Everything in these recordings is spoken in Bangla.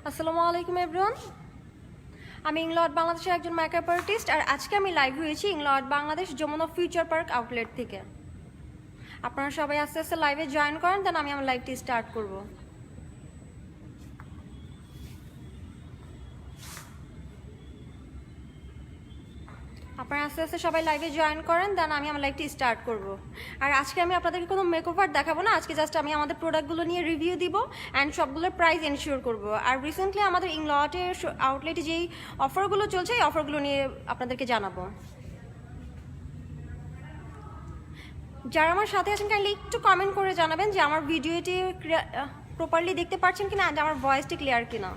আসসালামু আলাইকুম এভরিওয়ান। আমি ইংলট বাংলাদেশের একজন মেকআপ আর্টিস্ট, আর আজকে আমি লাইভ হয়েছি Inglot Bangladesh Jamuna future park outlet থেকে। আপনারা সবাই আস্তে আস্তে লাইভে জয়েন করেন, দেন আমি আমার লাইভটি স্টার্ট করব। আপনারা আস্তে আস্তে সবাই লাইভে জয়েন করেন, দেন আমি আমার লাইভটি স্টার্ট করব। আর আজকে আমি আপনাদেরকে কোনো মেকওভার দেখাবো না, আজকে জাস্ট আমি আমাদের প্রোডাক্টগুলো নিয়ে রিভিউ দিব অ্যান্ড সবগুলোর প্রাইস এনশিওর করব। আর রিসেন্টলি আমাদের ইংলটের আউটলেটে যেই অফারগুলো চলছে এই অফারগুলো নিয়ে আপনাদেরকে জানাবো। যারা আমার সাথে আছেন কাইন্ডলি একটু কমেন্ট করে জানাবেন যে আমার ভিডিওটি প্রপারলি দেখতে পাচ্ছেন কিনা, আর আমার ভয়েসটি ক্লিয়ার কিনা।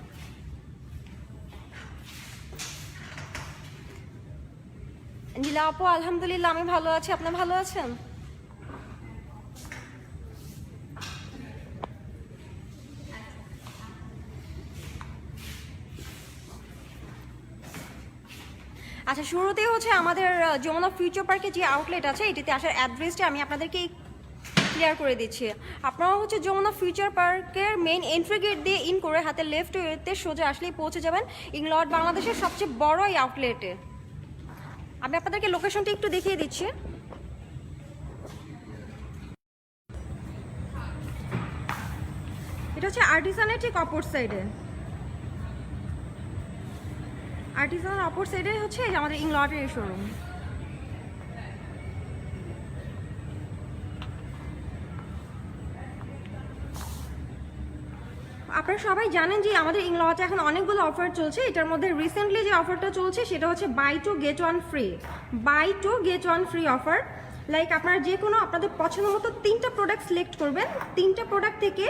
নীলা আপু, আলহামদুলিল্লাহ আমি ভালো আছি, আপনি ভালো আছেন? আচ্ছা, শুরুতেই হচ্ছে আমাদের যমুনা ফিউচার পার্কে যে আউটলেট আছে এটিতে আসার অ্যাড্রেসটি আমি আপনাদেরকে ক্লিয়ার করে দিচ্ছি। আপনারা হচ্ছে যমুনা ফিউচার পার্কের মেইন এন্ট্রি গেট দিয়ে ইন করে হাতে লেফট ওয়েতে সোজা আসলেই পৌঁছে যাবেন ইংলট বাংলাদেশের সবচেয়ে বড় এই আউটলেটে। আমি আপনাদেরকে লোকেশনটি একটু দেখিয়ে দিচ্ছি। এটা হচ্ছে আর্টিসানের ঠিক অপর সাইডে। আর্টিসানের অপর সাইডে হচ্ছে আমাদের ইংলটের শোরুম। আপনারা সবাই জানেন যে আমাদের ইংলটে এখন অনেকগুলো অফার চলছে। এটার মধ্যে রিসেন্টলি যে অফারটা চলছে সেটা হচ্ছে buy two get one free offer. Like আপনারা যে কোনো আপনাদের পছন্দ মতো 3টা প্রোডাক্ট সিলেক্ট করবেন, 3টা প্রোডাক্ট থেকে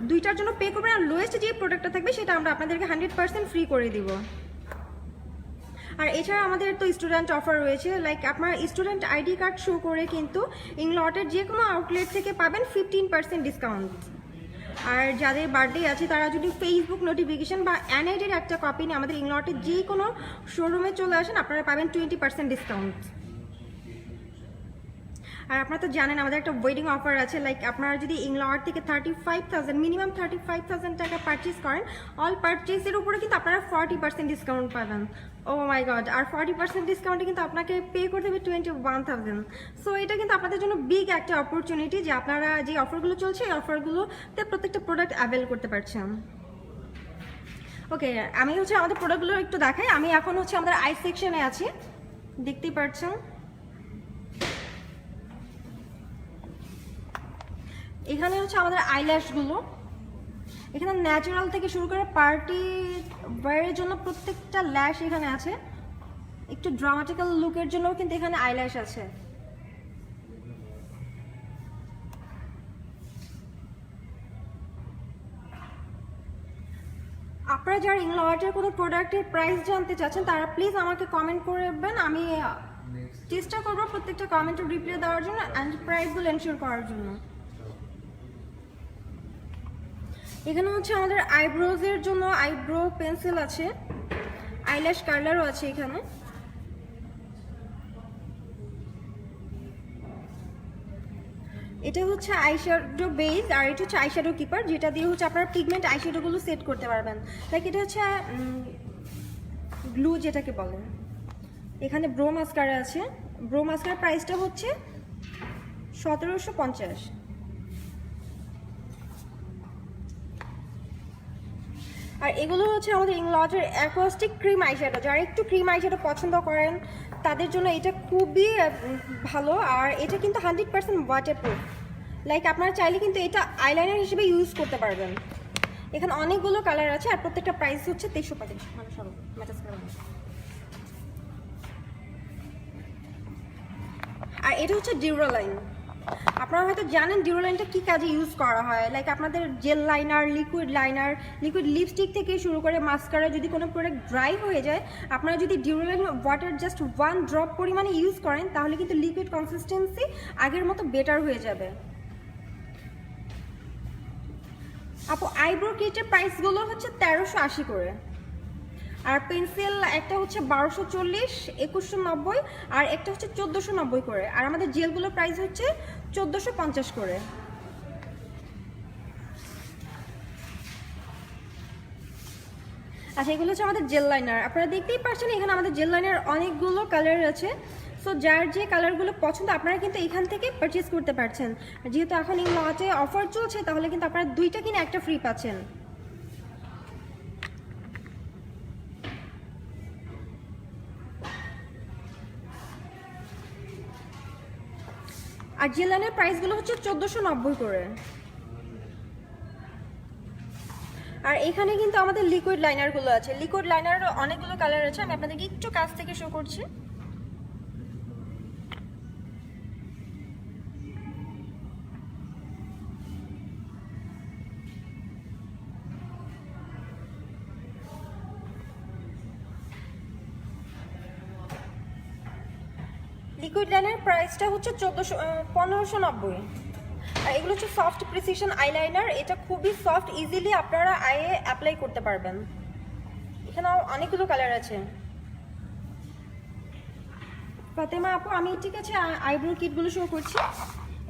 2টার জন্য পে করবেন, আর লোয়েস্ট যে প্রোডাক্টটা থাকবে সেটা আমরা আপনাদেরকে 100% ফ্রি করে দিব। আর এছাড়া আমাদের তো স্টুডেন্ট অফার রয়েছে, লাইক আপনার স্টুডেন্ট আইডি কার্ড শো করে কিন্তু ইংলটের যে কোনো আউটলেট থেকে পাবেন 15% ডিসকাউন্ট। আর যাদের বার্থডে আছে তারা যদি ফেসবুক নোটিফিকেশন বা এনআইডির একটা কপি নিয়ে আমাদের ইংলটের যে কোনো শোরুমে চলে আসেন, আপনারা পাবেন 20% ডিসকাউন্ট। আর আপনারা তো জানেন আমাদের একটা ওয়েডিং অফার আছে, লাইক আপনারা যদি ইংলট থেকে মিনিমাম 35,000 টাকা পারচেস করেন, অল পারচেসের উপরে কিন্তু আপনারা 40% ডিসকাউন্ট পাবেন। ও মাই গড! আর 40% ডিসকাউন্টে কিন্তু আপনাকে পে করতে হবে 21,000। সো এটা কিন্তু আপনাদের জন্য বিগ একটা অপরচুনিটি যে আপনারা যে অফারগুলো চলছে এই অফারগুলোতে প্রত্যেকটা প্রোডাক্ট অ্যাভেল করতে পারছেন। ওকে, আমি হচ্ছে আমাদের প্রোডাক্টগুলো একটু দেখাই। আমি এখন হচ্ছে আমাদের আই সেকশনে আছি, দেখতেই পাচ্ছেন। এখানে হচ্ছে আমাদের আইল্যাশগুলো, এখানে ন্যাচারাল থেকে শুরু করে পার্টি ওয়্যারের জন্য প্রত্যেকটা ল্যাশ এখানে আছে। একটু ড্রামাটিক্যাল লুকের জন্য কিন্তু এখানে আইল্যাশ আছে। আপনারা যারা ইংলটের কোনো প্রোডাক্টের প্রাইস জানতে চাচ্ছেন তারা প্লিজ আমাকে কমেন্ট করবেন, আমি চেষ্টা করবো প্রত্যেকটা কমেন্টে রিপ্লাই দেওয়ার জন্য অ্যান্ড প্রাইসগুলো এনশিওর করার জন্য। এখানে হচ্ছে আমাদের আইব্রোজের জন্য আইব্রো পেন্সিল আছে, আইল্যাশ কালারও আছে এখানে। এটা হচ্ছে আইশ্যাডো বেস, আর এটা হচ্ছে আইশ্যাডো কিপার, যেটা দিয়ে হচ্ছে আপনারা পিগমেন্ট আইশ্যাডোগুলো সেট করতে পারবেন। লাইক এটা হচ্ছে গ্লু যেটাকে বলে। এখানে ব্রো মাস্কারা আছে, ব্রো মাস্কার প্রাইসটা হচ্ছে 1750। আর এগুলো হচ্ছে আমাদের ইংলটের অ্যাকোয়াস্টিক ক্রিম আইশ্যাডো। যারা একটু ক্রিম আইশ্যাডো পছন্দ করেন তাদের জন্য এটা খুবই ভালো। আর এটা কিন্তু 100% ওয়াটারপ্রুফ। লাইক আপনারা চাইলে কিন্তু এটা আইলাইনার হিসেবে ইউজ করতে পারবেন। এখানে অনেকগুলো কালার আছে আর প্রত্যেকটা প্রাইস হচ্ছে 2350। আর এটা হচ্ছে ডিউরালাইন। আপনারা হয়তো জানেন ডিউরালাইনটা কী কাজে ইউজ করা হয়। লাইক আপনাদের জেল লাইনার, লিকুইড লিপস্টিক থেকে শুরু করে মাস্কারা যদি কোনো প্রোডাক্ট ড্রাই হয়ে যায়, আপনারা যদি ডিউরালাইন ওয়াটার জাস্ট 1 ড্রপ পরিমাণে ইউজ করেন তাহলে কিন্তু লিকুইড কনসিস্টেন্সি আগের মতো বেটার হয়ে যাবে। আপু, আইব্রো কিটের প্রাইসগুলো হচ্ছে 1380 করে। আর পেন্সিল একটা হচ্ছে 1240, 2190, আর একটা হচ্ছে 1490 করে। আর আমাদের জেলগুলোর প্রাইস হচ্ছে 1450 করে। আচ্ছা, এগুলো হচ্ছে আমাদের জেল লাইনার। আপনারা দেখতেই পাচ্ছেন এখানে আমাদের জেল লাইনার অনেকগুলো কালার আছে। সো যার যে কালারগুলো পছন্দ আপনারা কিন্তু এখান থেকে পারচেজ করতে পারছেন। যেহেতু এখন এই লটে অফার চলছে, তাহলে কিন্তু আপনারা 2টা কিনে একটা ফ্রি পাচ্ছেন। আর জেল লাইনার প্রাইসগুলো হচ্ছে 1490 করে। আর এখানে কিন্তু আমাদের লিকুইড লাইনারগুলো আছে। লিকুইড লাইনারের অনেকগুলো কালার আছে, আমি আপনাদেরকে একটু কাছ থেকে শো করছি। লিকুইড লাইনার প্রাইসটা হচ্ছে 1590। আর এগুলো হচ্ছে সফট প্রিসিশন আইলাইনার। এটা খুবই সফট, ইজিলি আপনারা আইয়ে অ্যাপ্লাই করতে পারবেন। এখানেও অনেকগুলো কালার আছে। ফাতেমা আপু, আমি ঠিক আছে আইব্রো কিটগুলো শো করছি।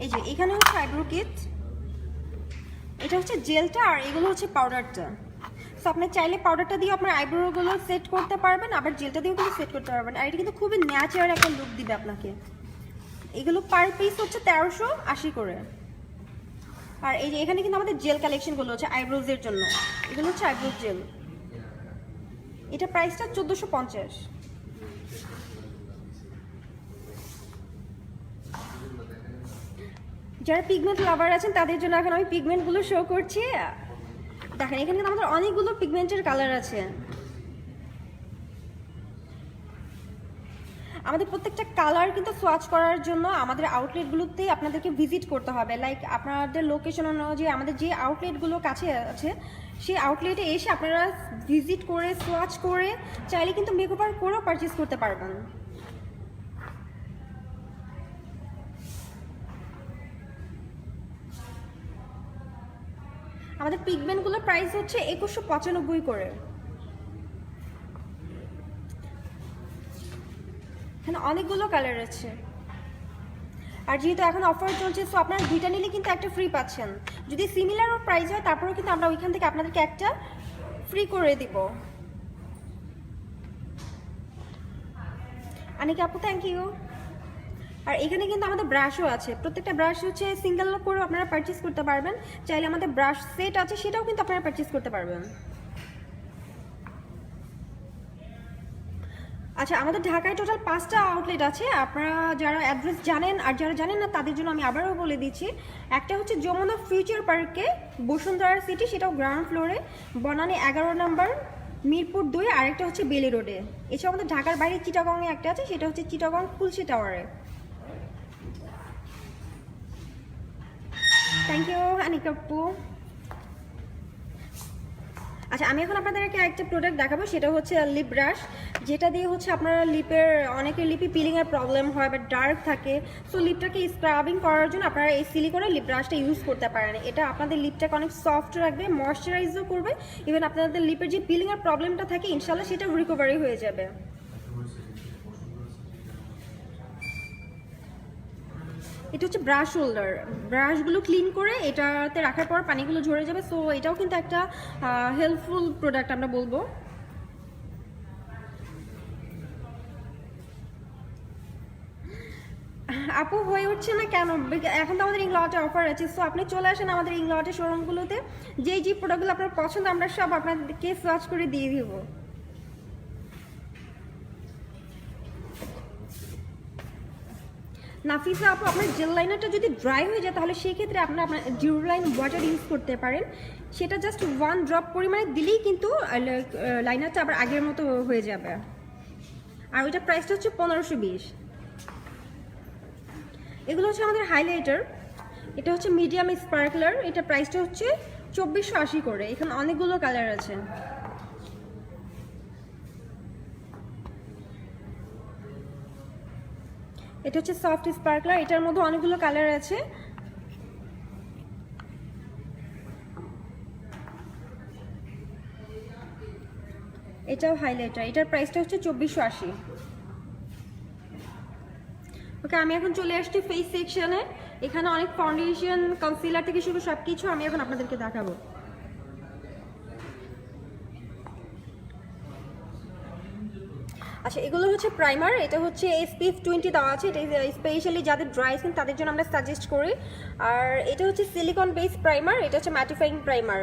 এই যে এখানে হচ্ছে আইব্রো কিট, এটা হচ্ছে জেলটা, আর এগুলো হচ্ছে পাউডারটা। সো আপনি চাইলে পাউডারটা দিয়ে আপনার আইব্রোগুলো সেট করতে পারবেন, আবার জেলটা দিয়েও কিন্তু সেট করতে পারবেন। আর এটা কিন্তু খুবই ন্যাচারাল একটা লুক দিবে আপনাকে। এগুলো পার পিস হচ্ছে 1380 করে। আর এই যে এখানে কিন্তু আমাদের জেল কালেকশনগুলো হচ্ছে আইব্রোজের জন্য। এগুলো হচ্ছে আইব্রোজ জেল, এটা প্রাইসটা 1450। যারা পিগমেন্ট লাভার আছেন তাদের জন্য এখন আমি পিগমেন্টগুলো শো করছি। দেখেন এখানে কিন্তু আমাদের অনেকগুলো পিগমেন্টের কালার আছে। আমাদের প্রত্যেকটা কালার কিন্তু সোয়াচ করার জন্য আমাদের আউটলেটগুলোতেই আপনাদেরকে ভিজিট করতে হবে। লাইক আপনাদের লোকেশন অনুযায়ী আমাদের যে আউটলেটগুলো কাছে আছে সেই আউটলেটে এসে আপনারা ভিজিট করে সোয়াচ করে চাইলে কিন্তু মেকওভার করেও পারচেস করতে পারবেন। আমাদের পিগমেন্টগুলোর প্রাইস হচ্ছে 2195 করে। এখানে অনেকগুলো কালার আছে। আর যেহেতু এখন অফার চলছে, সো আপনারা 2টা নিলে কিন্তু একটা ফ্রি পাচ্ছেন। যদি সিমিলারও প্রাইস হয় তারপরেও কিন্তু আমরা ওইখান থেকে আপনাদেরকে একটা ফ্রি করে দিব। আনিকা আপু, থ্যাংক ইউ। আর এখানে কিন্তু আমাদের ব্রাশও আছে। প্রত্যেকটা ব্রাশ হচ্ছে সিঙ্গেল করেও আপনারা পারচেস করতে পারবেন। চাইলে আমাদের ব্রাশ সেট আছে, সেটাও কিন্তু আপনারা পারচেস করতে পারবেন। আচ্ছা, আমাদের ঢাকায় টোটাল 5টা আউটলেট আছে। আপনারা যারা অ্যাড্রেস জানেন আর যারা জানেন না তাদের জন্য আমি আবারও বলে দিচ্ছি। একটা হচ্ছে যমুনা ফিউচার পার্কে বসুন্ধরা সিটি, সেটাও গ্রাউন্ড ফ্লোরে, বনানী 11 নম্বর, মিরপুর 2। আর একটা হচ্ছে বেলি রোডে। এছাড়া আমাদের ঢাকার বাইরে চিটাগংয়ে একটা আছে, সেটা হচ্ছে চিটাগং কুলসি টাওয়ারে। থ্যাংক ইউ আনিকা আপু। আচ্ছা, আমি এখন আপনাদেরকে একটা প্রোডাক্ট দেখাবো, সেটা হচ্ছে লিপ ব্রাশ, যেটা দিয়ে হচ্ছে আপনারা লিপের অনেকের লিপে পিলিংয়ের প্রবলেম হয় বা ডার্ক থাকে। সো লিপটাকে স্ক্রাবিং করার জন্য আপনারা এই সিলিকনের লিপ ব্রাশটা ইউজ করতে পারেন। এটা আপনাদের লিপটাকে অনেক সফট রাখবে, ময়শ্চারাইজও করবে। ইভেন আপনাদের লিপের যে পিলিংয়ের প্রবলেমটা থাকে ইনশাল্লাহ সেটা রিকভারি হয়ে যাবে। এটা হচ্ছে ব্রাশ হোল্ডার। ব্রাশগুলো ক্লিন করে এটাতে রাখার পর পানিগুলো ঝরে যাবে। সো এটাও কিন্তু একটা হেল্পফুল প্রোডাক্ট আমরা বলবো। আপু হয়ে উঠছে না কেন? এখন তো আমাদের ইংলটে অফার আছে। সো আপনি চলে আসেন আমাদের ইংলটে শোরুমগুলোতে, যে প্রোডাক্টগুলো আপনার পছন্দ আমরা সব আপনাদেরকে সার্চ করে দিয়ে দিব। নাফিসা আপু, আপনার জেল লাইনারটা যদি ড্রাই হয়ে যায় তাহলে সেই ক্ষেত্রে আপনার ডিউরালাইন ওয়াটার ইউজ করতে পারেন। সেটা জাস্ট 1 ড্রপ পরিমাণে দিলেই কিন্তু লাইনারটা আবার আগের মতো হয়ে যাবে। আর ওইটা প্রাইসটা হচ্ছে 1520। এগুলো হচ্ছে আমাদের হাইলাইটার। এটা হচ্ছে মিডিয়াম স্পার্কলার, এটা প্রাইসটা হচ্ছে 2480 করে। এখানে অনেকগুলো কালার আছে। এটা হচ্ছে সফট স্পার্কলার, এটার মধ্যে অনেকগুলো কালার আছে। এটাও হাইলাইটার, এটার প্রাইসটা হচ্ছে 2480। ওকে, আমি এখন চলে আসছি ফেস সেকশনে। এখানে অনেক ফাউন্ডেশন, কনসিলার থেকে শুরু সব কিছু আমি এখন আপনাদেরকে দেখাবো। আচ্ছা, এগুলো হচ্ছে প্রাইমার। এটা হচ্ছে SPF 20 দেওয়া আছে। এটা স্পেশালি যাদের ড্রাই স্কিন তাদের জন্য আমরা সাজেস্ট করি। আর এটা হচ্ছে সিলিকন বেস প্রাইমার, এটা হচ্ছে ম্যাটিফাইং প্রাইমার।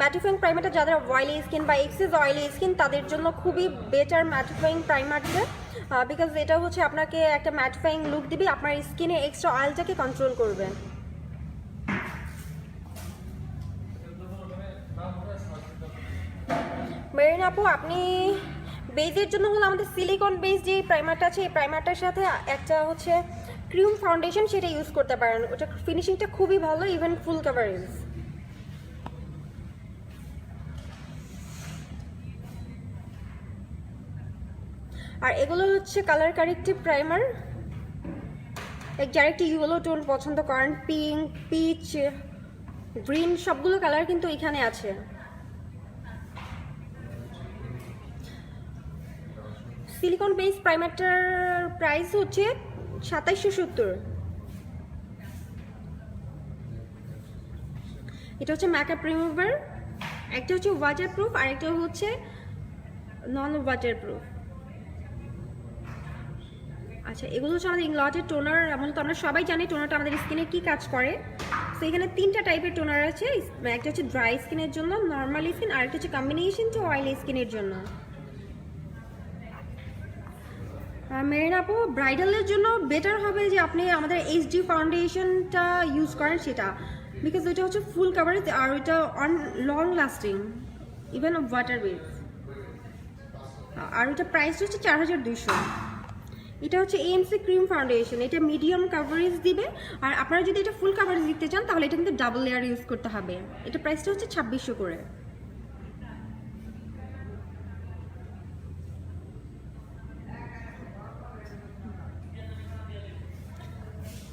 ম্যাটিফাইং প্রাইমারটা যাদের অয়েলি স্কিন বা এক্সেস অয়েলি স্কিন তাদের জন্য খুবই বেটার ম্যাটিফাইং প্রাইমারটা, বিকজ এটা হচ্ছে আপনাকে একটা ম্যাটিফাইং লুক দিবে, আপনার স্কিনে এক্সট্রা অয়েলটাকে কন্ট্রোল করবে। মেরিন আপু, আপনি বেজের জন্য হলো আমাদের সিলিকন বেস যে প্রাইমারটা আছে, এই প্রাইমারটার সাথে একটা হচ্ছে ক্রিম ফাউন্ডেশন, সেটা ইউজ করতে পারেন। ওটা ফিনিশিংটা খুবই ভালো, ইভেন ফুল কাভারেজ। আর এগুলো হচ্ছে কালার কারেক্টিভ প্রাইমার। যারা একটি ইয়েলো টোন পছন্দ করেন, পিঙ্ক, পিচ, গ্রিন, সবগুলো কালার কিন্তু এখানে আছে। সিলিকন বেস প্রাইমারটার প্রাইস হচ্ছে 2770। এটা হচ্ছে মেকআপ রিমুভার, একটা হচ্ছে ওয়াটারপ্রুফ আর একটা হচ্ছে নন ওয়াটারপ্রুফ। আচ্ছা, এগুলো হচ্ছে আমাদের ইংলটের টোনার। মূলত আমরা সবাই জানি টোনারটা আমাদের স্কিনে কি কাজ করে। তো এখানে 3টা টাইপের টোনার আছে। একটা হচ্ছে ড্রাই স্কিনের জন্য, নর্মাল স্কিন, আর একটা হচ্ছে কম্বিনেশন টু অয়েলি স্কিনের জন্য। মেরিন আপু, ব্রাইডালের জন্য বেটার হবে যে আপনি আমাদের HD ফাউন্ডেশনটা ইউজ করেন, সেটা বিকজ ওইটা হচ্ছে ফুল কাভারেজ আর ওইটা on long lasting, even water base. আর ওইটা প্রাইস হচ্ছে 4200। এটা হচ্ছে AMC ক্রিম ফাউন্ডেশন, এটা মিডিয়াম কাভারেজ দিবে। আর আপনারা যদি এটা ফুল কাভারেজ দিতে চান তাহলে এটা কিন্তু ডাবল লেয়ার ইউজ করতে হবে। এটা প্রাইসটা হচ্ছে 2600 করে।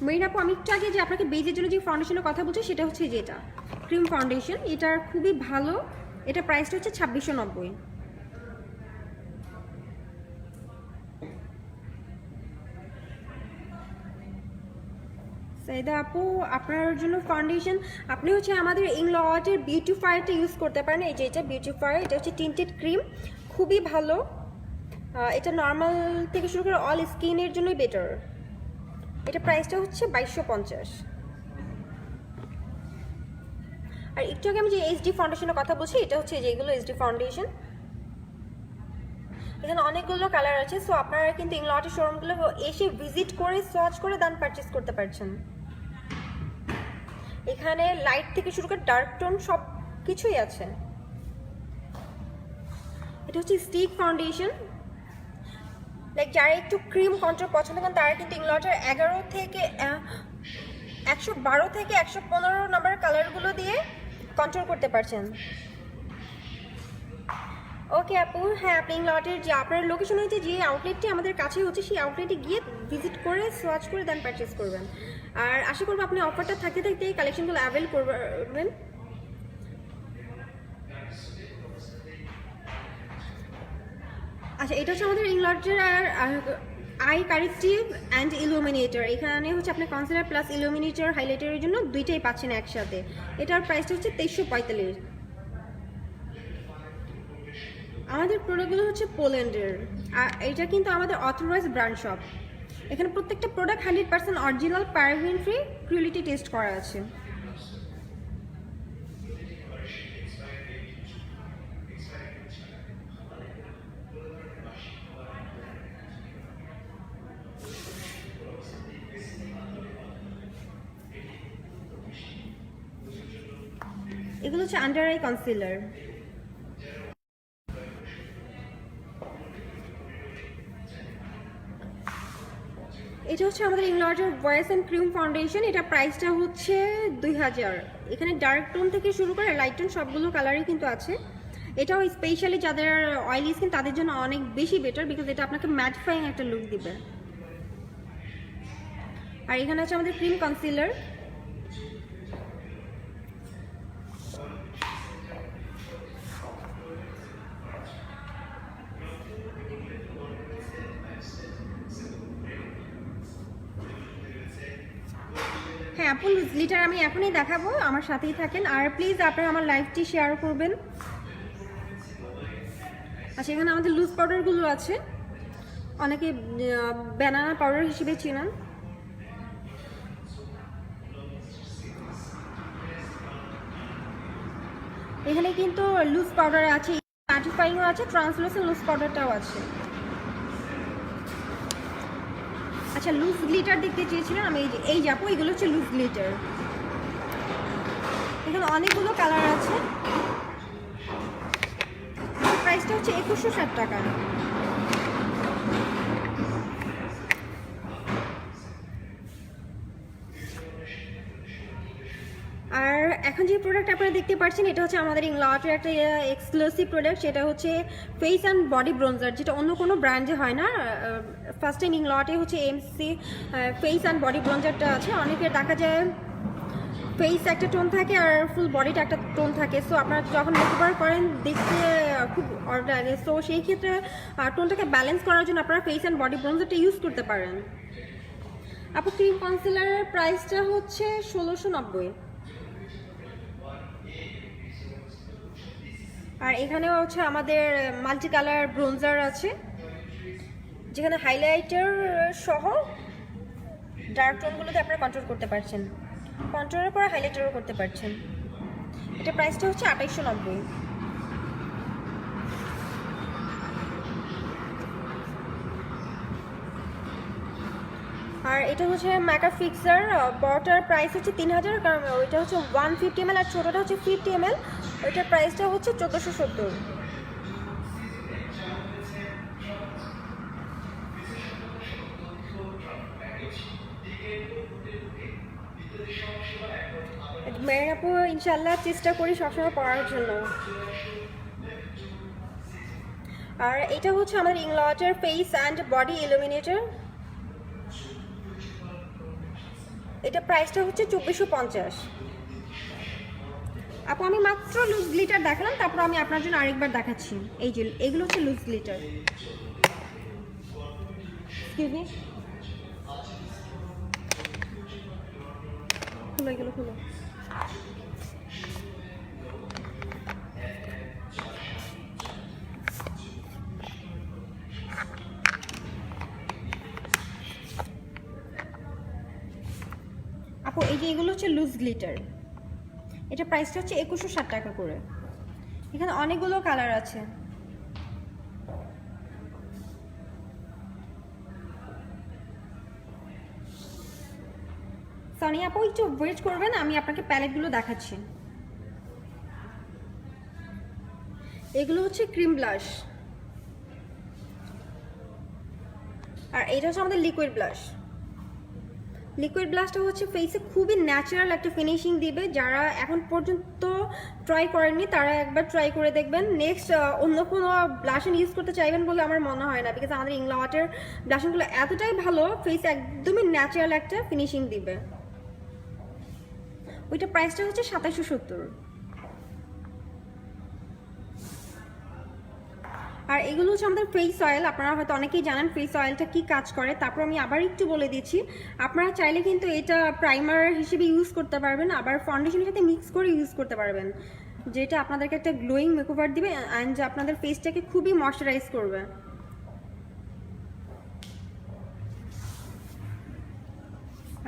মেরিন আপু, আমি একটু আগে যে আপনাকে বেজের জন্য যে ফাউন্ডেশনের কথা বলছি সেটা হচ্ছে যেটা ক্রিম ফাউন্ডেশন, এটার খুবই ভালো। এটা প্রাইসটা হচ্ছে 2690। সাইদা আপু, আপনার জন্য ফাউন্ডেশন আপনি হচ্ছে আমাদের ইংলটের বিউটিফায়ারটা ইউজ করতে পারেন। এই যে এটা বিউটিফায়ার, এটা হচ্ছে টিন্টেড ক্রিম, খুবই ভালো। এটা নর্মাল থেকে শুরু করে অল স্কিনের জন্যই বেটার। এটা প্রাইসটা হচ্ছে 2250। আর একটু আগে আমি যে HD ফাউন্ডেশনের কথা বলছি, এটা হচ্ছে যেগুলো HD ফাউন্ডেশন, এখানে অনেকগুলো কালার আছে। সো আপনারা কিন্তু ইংলটের শোরুমগুলো এসে ভিজিট করে সোয়াচ করে দান পারচেস করতে পারছেন। এখানে লাইট থেকে শুরু করে ডার্ক টোন সব কিছুই আছে। এটা হচ্ছে স্টিক ফাউন্ডেশন, লাইক যারা একটু ক্রিম কন্ট্রোল পছন্দ করেন তারা কিন্তু ইংলটের 112 থেকে 115 নাম্বার কালারগুলো দিয়ে কন্ট্রোল করতে পারছেন। ওকে আপু, হ্যাঁ, আপনি ইংলটের যে আপনার লোকেশন হচ্ছে যে আউটলেটটি আমাদের কাছে হচ্ছে, সেই আউটলেটে গিয়ে ভিজিট করে সোয়াচ করে দেন পারচেস করবেন। আর আশা করবো আপনি অফারটা থাকতে থাকতে এই কালেকশনগুলো অ্যাভেল করবেন। আচ্ছা, এটা হচ্ছে আমাদের ইংলটের আই কারেক্টিভ অ্যান্ড ইলুমিনেটর। এখানে হচ্ছে আপনার কনসিলার প্লাস ইলুমিনেটর হাইলাইটারের জন্য দুইটাই পাচ্ছেন একসাথে। এটার প্রাইসটা হচ্ছে 2345। আমাদের প্রোডাক্টগুলো হচ্ছে পোল্যান্ডের, আর এটা কিন্তু আমাদের অথরাইজ ব্র্যান্ড শপ। এখানে প্রত্যেকটা product 100% original, paraben free, purity test করা আছে। এগুলো হচ্ছে আন্ডার আই কনসিলার। এটা হচ্ছে আমাদের ইংলটের ভয়েস অ্যান্ড ক্রিম ফাউন্ডেশন। এটা প্রাইসটা হচ্ছে 2000। এখানে ডার্ক টোন থেকে শুরু করে লাইট টোন সবগুলো কালারই কিন্তু আছে। এটাও স্পেশালি যাদের অয়েলি স্কিন তাদের জন্য অনেক বেশি বেটার, বিকজ এটা আপনাকে ম্যাটফাইং একটা লুক দিবে। আর এখানে আছে আমাদের ক্রিম কনসিলার। হ্যাঁ আপু, গ্লিটার আমি এখনই দেখাবো, আমার সাথেই থাকেন। আর প্লিজ আপনারা আমার লাইভটি শেয়ার করবেন। আচ্ছা, এখানে আমাদের লুজ পাউডারগুলো আছে, অনেকে ব্যানানা পাউডার হিসেবে চেনেন। এখানে কিন্তু লুজ পাউডার আছে, ম্যাটিফাইংও আছে, ট্রান্সলুসেন্ট লুজ পাউডারটাও আছে। আচ্ছা, লুজ গ্লিটার দেখতে চেয়েছিলাম আমি, এই যাবো, এইগুলো হচ্ছে লুজ গ্লিটার। এখানে অনেকগুলো কালার আছে, প্রাইসটা হচ্ছে 2160 টাকা। আর এখন যে প্রোডাক্ট আপনারা দেখতে পাচ্ছেন এটা হচ্ছে আমাদের ইংলটের একটা এক্সক্লুসিভ প্রোডাক্ট, সেটা হচ্ছে ফেস অ্যান্ড বডি ব্রোঞ্জার, যেটা অন্য কোনো ব্র্যান্ডে হয় না। ফার্স্ট টাইম ইংলটে হচ্ছে এমসি ফেস অ্যান্ড বডি ব্রোঞ্জারটা আছে। অনেকের দেখা যায় ফেস একটা টোন থাকে আর ফুল বডিটা একটা টোন থাকে, সো আপনারা যখন মেকওভার করেন দেখতে খুব অড লাগে। সো সেই ক্ষেত্রে টোনটাকে ব্যালেন্স করার জন্য আপনারা ফেস অ্যান্ড বডি ব্রোঞ্জারটা ইউজ করতে পারেন। আপু, ক্রিম কনসিলারের প্রাইসটা হচ্ছে 1690। আর এখানেও হচ্ছে আমাদের মাল্টি কালার ব্রোঞ্জার আছে, যেখানে হাইলাইটার সহ ডার্ক টোনগুলোতে আপনারা কন্ট্রোল করতে পারছেন, কন্ট্রোলের পরে হাইলাইটারও করতে পারছেন। এটা প্রাইসটা হচ্ছে 2890। আর এটা হচ্ছে মেকআপ ফিক্সার, বড়টার প্রাইস হচ্ছে 3000, কারণ ওইটা হচ্ছে 150 ml আর ছোটোটা হচ্ছে 50 ml। ওইটার প্রাইসটা হচ্ছে 1470। মেয়ের আপু ইনশাল্লাহ চেষ্টা করি সবসময় পড়ার জন্য। আর এটা হচ্ছে আমাদের ইংলটের ফেস অ্যান্ড বডি ইলুমিনেটর, এটা প্রাইসটা হচ্ছে 2450। আপু, আমি মাত্র লুজ গ্লিটার দেখালাম, তারপর আমি আপনার জন্য আরেকবার দেখাচ্ছি। এই যে এগুলো হচ্ছে লুজ গ্লিটার। খুলো, এগুলো খুলো। আপু, এই যে এগুলো হচ্ছে লুজ গ্লিটার, এটা প্রাইসটা হচ্ছে 2160 টাকা করে। এখানে অনেকগুলো কালার আছে। সানি আপু, একটু ওয়েট করবেন, আমি আপনাকে প্যালেটগুলো দেখাচ্ছি। এগুলো হচ্ছে ক্রিম ব্লাশ, আর এটা হচ্ছে আমাদের লিকুইড ব্লাশ। লিকুইড ব্লাশটা হচ্ছে ফেসে খুবই ন্যাচারাল একটা ফিনিশিং দিবে। যারা এখন পর্যন্ত ট্রাই করেননি তারা একবার ট্রাই করে দেখবেন। নেক্সট অন্য কোনো ব্লাশন ইউজ করতে চাইবেন বলে আমার মনে হয় না, বিকজ আমাদের ইংলটের ব্লাশনগুলো এতটাই ভালো, ফেসে একদমই ন্যাচারাল একটা ফিনিশিং দিবে। ওইটা প্রাইসটা হচ্ছে 2770। আর এগুলো হচ্ছে আমাদের ফেস অয়েল। আপনারা হয়তো অনেকেই জানেন ফেস অয়েলটা কি কাজ করে, তারপর আমি আবার একটু বলে দিচ্ছি। আপনারা চাইলে কিন্তু এটা প্রাইমার হিসেবে ইউজ করতে পারবেন, আবার ফাউন্ডেশনের সাথে মিক্স করে ইউজ করতে পারবেন, যেটা আপনাদেরকে একটা গ্লোয়িং মেকওভার দিবে অ্যান্ড আপনাদের ফেসটাকে খুবই ময়শ্চারাইজ করবে।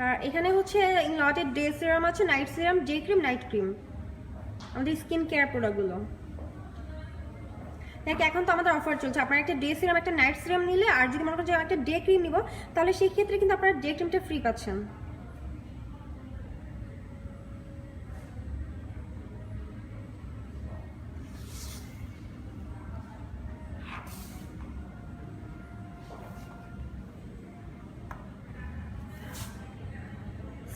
আর এখানে হচ্ছে ইংলটের ডে সিরাম আছে, night serum, day cream, night cream, আমাদের স্কিন কেয়ার প্রোডাক্টগুলো। দেখ, এখন তো আমাদের অফার চলছে, আপনারা একটা ডে সিরাম একটা নাইট সিরাম নিলে, আর যদি মনে করেন যে একটা ডে ক্রিম নিব, তাহলে সেই ক্ষেত্রে কিন্তু আপনারা ডে ক্রিমটা ফ্রি পাচ্ছেন।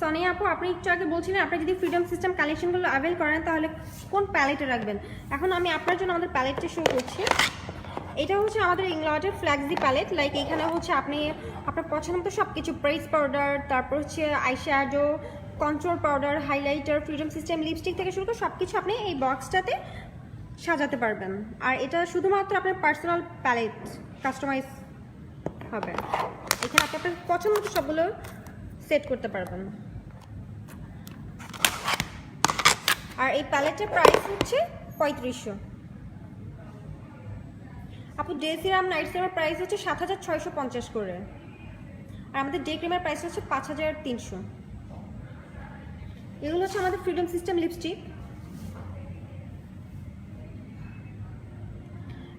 সোনিয়া আপু, আপনি একটু আগে বলছিলেন আপনি যদি ফ্রিডম সিস্টেম কালেকশনগুলো অ্যাভেল করেন তাহলে কোন প্যালেটে রাখবেন। এখন আমি আপনার জন্য আমাদের প্যালেটটা শো করছি। এটা হচ্ছে আমাদের ইংলটের ফ্ল্যাক্সি প্যালেট। লাইক এখানে হচ্ছে আপনি আপনার পছন্দ মতো সব কিছু, প্রেস পাউডার, তারপর হচ্ছে eyeshadow, control powder, highlighter, freedom system lipstick থেকে শুরু করে সব কিছু আপনি এই বক্সটাতে সাজাতে পারবেন। আর এটা শুধুমাত্র আপনার পার্সোনাল প্যালেট, কাস্টমাইজ হবে। এখানে আপনি আপনার পছন্দ মতো সবগুলো সেট করতে পারবেন। আর এই প্যালেটের প্রাইস হচ্ছে 3500। আপু ডে সিরাম নাইট সিরামের প্রাইস হচ্ছে 7,650 করে, আর আমাদের ডে ক্রিমের প্রাইস হচ্ছে 5,300। এগুলো হচ্ছে আমাদের ফ্রিডম সিস্টেম লিপস্টিক।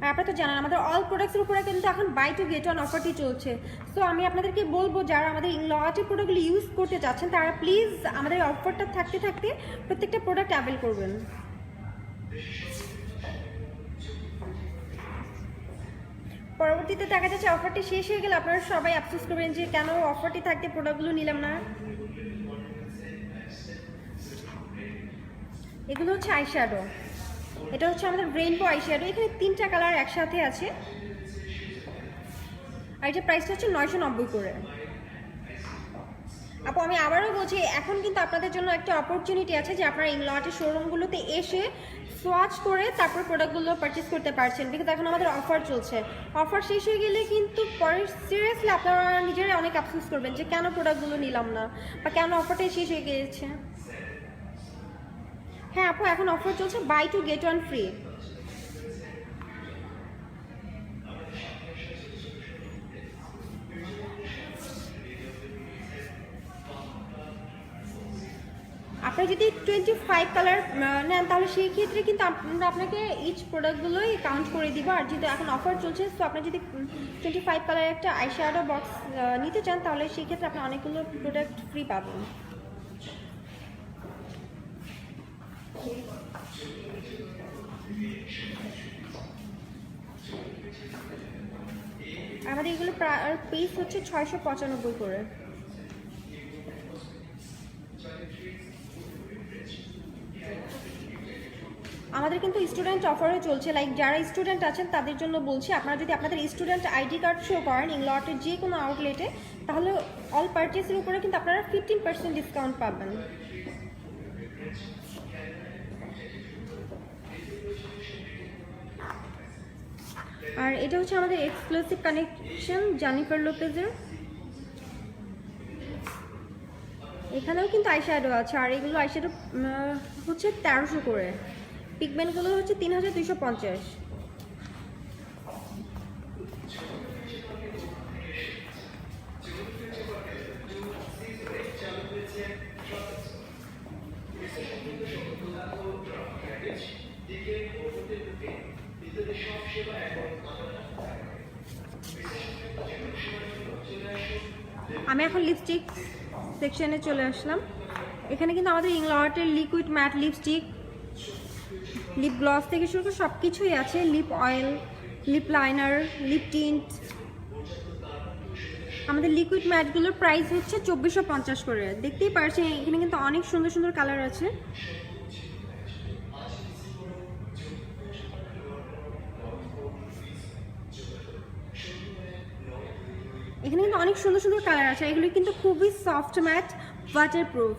আর আপনারা তো জানেন আমাদের অল প্রোডাক্টসের উপরে কিন্তু এখন বাই টু গেট ওয়ান অফারটি চলছে। সো আমি আপনাদেরকে বলবো যারা আমাদের ইংলটের প্রোডাক্টগুলো ইউজ করতে চাচ্ছেন তারা প্লিজ আমাদের অফারটা থাকতে থাকতে প্রত্যেকটা প্রোডাক্ট অ্যাভেল করবেন। পরবর্তীতে দেখা যাচ্ছে অফারটি শেষ হয়ে গেলে আপনারা সবাই আফসোস করবেন যে কেন অফারটি থাকতে প্রোডাক্টগুলো নিলাম না। এগুলো হচ্ছে আইশ্যাডো, এটা হচ্ছে আমাদের রেইনবো আইশ্যাডো। এখানে 3টা কালার একসাথে আছে, আর এটা প্রাইসটা হচ্ছে 990 করে। আপু আমি আবারও বলছি, এখন কিন্তু আপনাদের জন্য একটা অপরচুনিটি আছে যে আপনারা ইংলটের শোরুমগুলোতে এসে সোয়াচ করে তারপর প্রোডাক্টগুলো পারচেস করতে পারছেন, বিকজ এখন আমাদের অফার চলছে। অফার শেষ হয়ে গেলে কিন্তু পরে সিরিয়াসলি আপনারা নিজেরাই অনেক আফসোস করবেন যে কেন প্রোডাক্টগুলো নিলাম না বা কেন অফারটাই শেষ হয়ে গিয়েছে। হ্যাঁ আপু এখন অফার চলছে buy two get one free. আপনারা যদি 25 কালার নেন তাহলে সেই ক্ষেত্রে কিন্তু আমরা আপনাকে ইচ প্রোডাক্টগুলোই কাউন্ট করে দিব। আর যেহেতু এখন অফার চলছে তো আপনি যদি 25 কালারের একটা আইশ্যাডো বক্স নিতে চান তাহলে সেই ক্ষেত্রে আপনি অনেকগুলো প্রোডাক্ট ফ্রি পাবেন। আমাদের এগুলো পিস হচ্ছে 695 করে। আমাদের কিন্তু স্টুডেন্ট অফারও চলছে, লাইক যারা স্টুডেন্ট আছেন তাদের জন্য বলছি, আপনারা যদি আপনাদের স্টুডেন্ট আইডি কার্ড শো করেন ইংলটের যে কোনো আউটলেটে তাহলে অল পারচেসের উপরে কিন্তু আপনারা 15% ডিসকাউন্ট পাবেন। আর এটা হচ্ছে আমাদের এক্সক্লুসিভ কানেকশন জেনিফার লোপেজের। এখানেও কিন্তু আইশ্যাডো আছে, আর এগুলো আইশ্যাডো হচ্ছে 1300 করে। পিগমেন্টগুলো হচ্ছে 3250। আমি এখন লিপস্টিক সেকশনে চলে আসলাম। এখানে কিন্তু আমাদের ইংলটের liquid matte lipstick, lip gloss থেকে শুরু করে সব কিছুই আছে, lip oil, lip liner, lip tint. আমাদের লিকুইড ম্যাটগুলোর প্রাইস হচ্ছে 2450 করে। দেখতেই পারছেন এখানে কিন্তু অনেক সুন্দর সুন্দর কালার আছে। এখানে কিন্তু অনেক সুন্দর সুন্দর কালার আছে, এগুলো কিন্তু খুবই সফট ম্যাট, ওয়াটারপ্রুফ।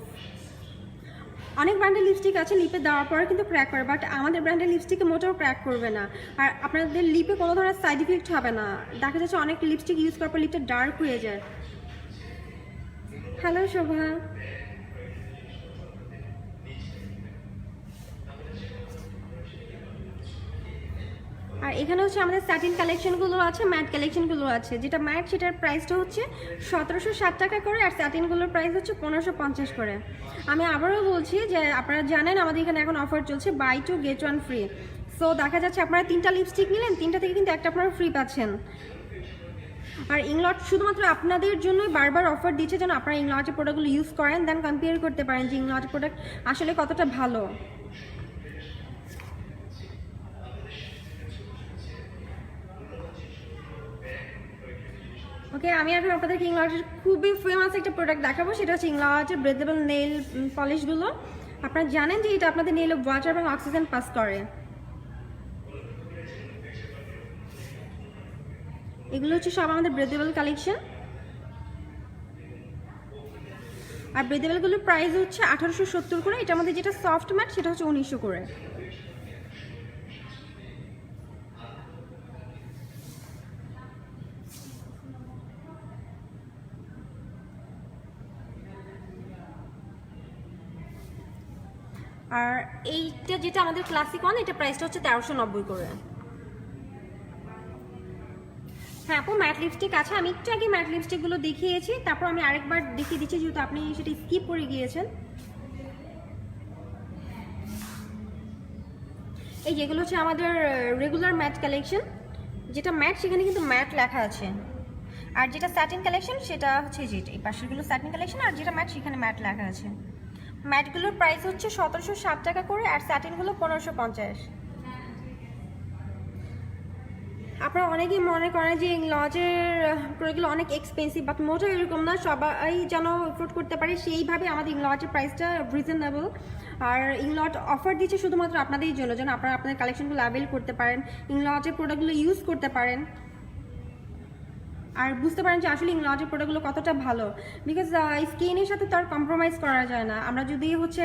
অনেক ব্র্যান্ডের লিপস্টিক আছে লিপে দেওয়ার পরে কিন্তু ক্র্যাক করে, বাট আমাদের ব্র্যান্ডের লিপস্টিকে মোটেও ক্র্যাক করবে না, আর আপনাদের লিপে কোনো ধরনের সাইড ইফেক্ট হবে না। দেখা যাচ্ছে অনেক লিপস্টিক ইউজ করার পর লিপটা ডার্ক হয়ে যায়। হ্যালো শোভা। আর এখানে হচ্ছে আমাদের স্যাটিন কালেকশনগুলো আছে, ম্যাট কালেকশনগুলো আছে। যেটা ম্যাট সেটার প্রাইসটা হচ্ছে 1760 টাকা করে, আর স্যাটিনগুলোর প্রাইস হচ্ছে 1550 করে। আমি আবারও বলছি যে আপনারা জানেন আমাদের এখানে এখন অফার চলছে buy two get one free. So দেখা যাচ্ছে আপনারা 3টা লিপস্টিক নিলেন, 3টা থেকে কিন্তু একটা আপনারা ফ্রি পাচ্ছেন। আর ইংলট শুধুমাত্র আপনাদের জন্যই বারবার অফার দিচ্ছে যেন আপনারা ইংলটের প্রোডাক্টগুলো ইউজ করেন, দেন কম্পেয়ার করতে পারেন যে ইংলটের প্রোডাক্ট আসলে কতটা ভালো। ওকে, আমি এখন আপনাদেরকে ইংলটের খুবই ফেমাস একটা প্রোডাক্ট দেখাবো, সেটা হচ্ছে ইংলটের ব্রেথেবল নেইল পলিশগুলো। আপনারা জানেন যে এটা আপনাদের নেইলে ওয়াটার এবং অক্সিজেন পাস করে। এগুলো হচ্ছে সব আমাদের ব্রেথেবল কালেকশন, আর ব্রেথেবলগুলোর প্রাইস হচ্ছে 1870 করে। এটা আমাদের যেটা সফট ম্যাট সেটা হচ্ছে 1900 করে। আর এইটা যেটা আমাদের ক্লাসিক ওয়ান, এটা প্রাইসটা হচ্ছে 1390 করে। হ্যাঁ আপু, ম্যাট লিপস্টিক আছে, আমি একটু আগে ম্যাট লিপস্টিকগুলো দেখিয়েছি, তারপর আমি আরেকবার দেখিয়ে দিচ্ছি যেহেতু আপনি সেটা স্কিপ করে গিয়েছেন। এই যেগুলো হচ্ছে আমাদের রেগুলার ম্যাট কালেকশন, যেটা ম্যাট সেখানে কিন্তু ম্যাট লেখা আছে, আর যেটা স্যাটিন কালেকশন সেটা হচ্ছে যেটা এই পাশেরগুলো স্যাটিন কালেকশন, আর যেটা ম্যাট সেখানে ম্যাট লেখা আছে। ম্যাটগুলোর প্রাইস হচ্ছে 1760 টাকা করে, আর স্যাটিনগুলো 1550। আপনারা অনেকেই মনে করেন যে লজের প্রোডাক্টগুলো অনেক এক্সপেন্সিভ, বাট মোটেও এরকম না, সবাই যেন এফোর্ড করতে পারে সেইভাবে আমাদের লজের প্রাইসটা রিজনেবল। আর ইংলট অফার দিচ্ছে শুধুমাত্র আপনাদের জন্য, যেন আপনারা আপনাদের কালেকশনগুলো অ্যাভেল করতে পারেন, ইংলটের প্রোডাক্টগুলো ইউজ করতে পারেন, আর বুঝতে পারেন যে আসলে ইংলটের প্রোডাক্টগুলো কতটা ভালো। বিকজ স্কিনের সাথে তো আর কম্প্রোমাইজ করা যায় না। আমরা যদি হচ্ছে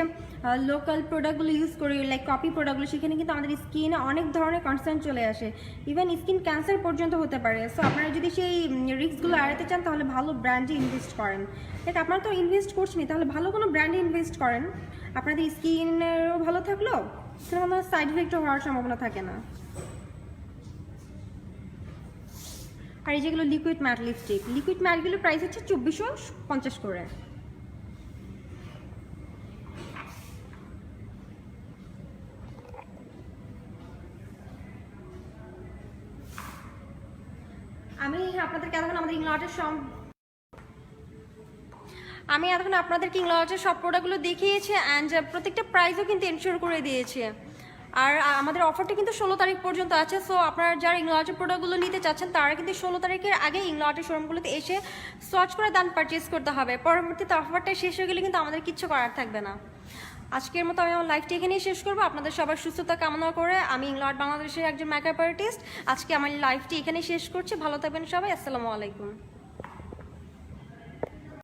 লোকাল প্রোডাক্টগুলো ইউজ করি, লাইক কপি প্রোডাক্টগুলো, সেখানে কিন্তু আমাদের স্কিনে অনেক ধরনের কনসার্ন চলে আসে, ইভেন স্কিন ক্যান্সার পর্যন্ত হতে পারে। সো আপনারা যদি সেই রিস্কগুলো এড়াতে চান তাহলে ভালো ব্র্যান্ডে ইনভেস্ট করেন। লাইক আপনারা তো ইনভেস্ট করছেনই, তাহলে ভালো কোনো ব্র্যান্ডে ইনভেস্ট করেন, আপনাদের স্কিনেরও ভালো থাকলো, সেরকম সাইড ইফেক্টও হওয়ার সম্ভাবনা থাকে না। আর এই যেগুলো লিকুইড ম্যাট লিপস্টিক, লিকুইড ম্যাটগুলোর প্রাইস হচ্ছে 2450 করে। আমি আপনাদেরকে এতক্ষণ আমাদের ইংলটের সব প্রোডাক্টগুলো দেখিয়েছি, অ্যান্ড প্রত্যেকটা প্রাইসও কিন্তু এনশিওর করে দিয়েছে। আর আমাদের অফারটা কিন্তু 16 তারিখ পর্যন্ত আছে। সো আপনারা যারা ইংলটের প্রোডাক্টগুলো নিতে চাচ্ছেন তারা কিন্তু 16 তারিখের আগে ইংলটের শোরুমগুলোতে এসে সোয়াচ করে দান পারচেস করতে হবে। পরবর্তীতে অফারটা শেষ হয়ে গেলে কিন্তু আমাদের কিচ্ছু করার থাকবে না। আজকের মতো আমি আমার লাইফটা এখানেই শেষ করবো। আপনাদের সবার সুস্থতা কামনা করে আমি ইংলট বাংলাদেশের একজন মেকআপ আর্টিস্ট আজকে আমার লাইফটি এখানেই শেষ করছি। ভালো থাকবেন সবাই, আসসালামু আলাইকুম।